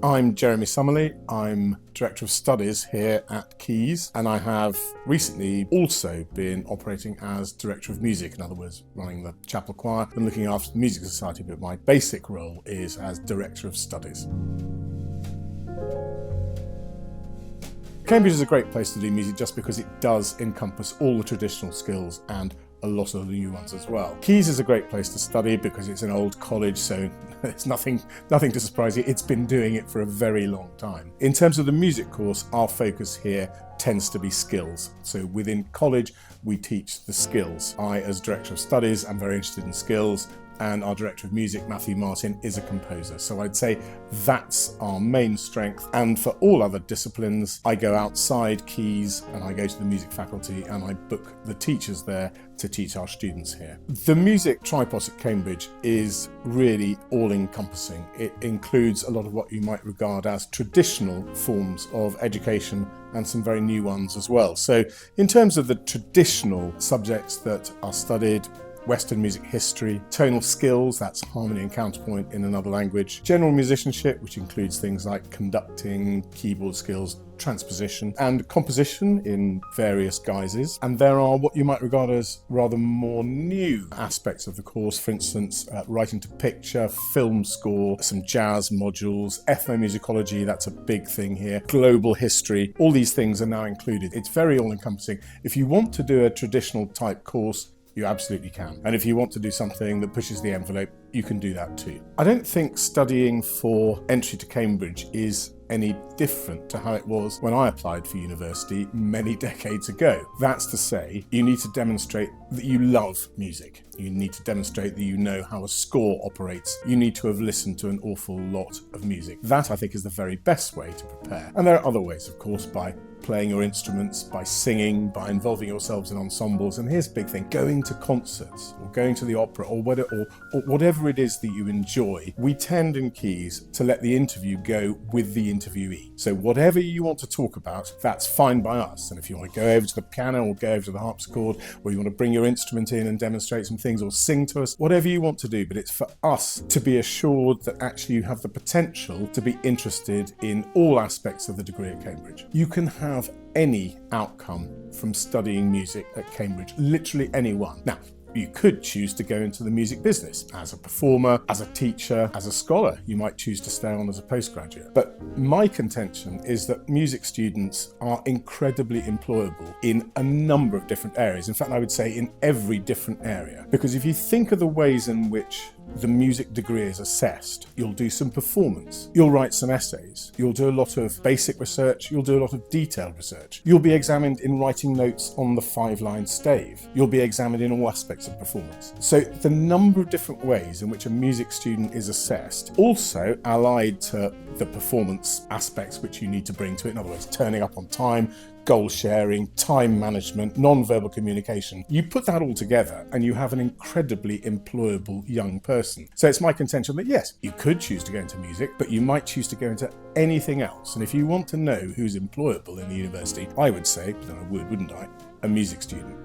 I'm Jeremy Summerley. I'm Director of Studies here at Caius, and I have recently also been operating as Director of Music, in other words, running the chapel choir and looking after the Music Society, but my basic role is as Director of Studies. Cambridge is a great place to do music just because it does encompass all the traditional skills and a lot of the new ones as well. Caius is a great place to study because it's an old college, so it's nothing to surprise you. It's been doing it for a very long time. In terms of the music course, our focus here tends to be skills. So within college, we teach the skills. I, as Director of Studies, am very interested in skills, and our Director of Music, Matthew Martin, is a composer. So I'd say that's our main strength. And for all other disciplines, I go outside Caius and I go to the music faculty and I book the teachers there to teach our students here. The music tripos at Cambridge is really all-encompassing. It includes a lot of what you might regard as traditional forms of education and some very new ones as well. So in terms of the traditional subjects that are studied, Western music history, tonal skills, that's harmony and counterpoint in another language, general musicianship, which includes things like conducting, keyboard skills, transposition, and composition in various guises. And there are what you might regard as rather more new aspects of the course, for instance, writing to picture, film score, some jazz modules, ethnomusicology, that's a big thing here, global history, all these things are now included. It's very all-encompassing. If you want to do a traditional type course, you absolutely can. And if you want to do something that pushes the envelope, you can do that too. I don't think studying for entry to Cambridge is any different to how it was when I applied for university many decades ago. That's to say, you need to demonstrate that you love music. You need to demonstrate that you know how a score operates. You need to have listened to an awful lot of music. That, I think, is the very best way to prepare. And there are other ways, of course, by playing your instruments, by singing, by involving yourselves in ensembles. And here's the big thing, going to concerts or going to the opera or whatever it is that you enjoy. We tend in Caius to let the interview go with the interviewee. So whatever you want to talk about, that's fine by us. And if you want to go over to the piano or go over to the harpsichord, or you want to bring your instrument in and demonstrate some things or sing to us, whatever you want to do, but it's for us to be assured that actually you have the potential to be interested in all aspects of the degree at Cambridge. You can have any outcome from studying music at Cambridge, literally any one. Now, you could choose to go into the music business as a performer, as a teacher, as a scholar. You might choose to stay on as a postgraduate. But my contention is that music students are incredibly employable in a number of different areas. In fact, I would say in every different area. Because if you think of the ways in which the music degree is assessed, you'll do some performance, you'll write some essays, you'll do a lot of basic research, you'll do a lot of detailed research, you'll be examined in writing notes on the 5-line stave, you'll be examined in all aspects of performance. So the number of different ways in which a music student is assessed, also allied to the performance aspects which you need to bring to it, in other words, turning up on time, goal sharing, time management, non-verbal communication. You put that all together and you have an incredibly employable young person. So it's my contention that yes, you could choose to go into music, but you might choose to go into anything else. And if you want to know who's employable in the university, I would say, then I would, wouldn't I, a music student.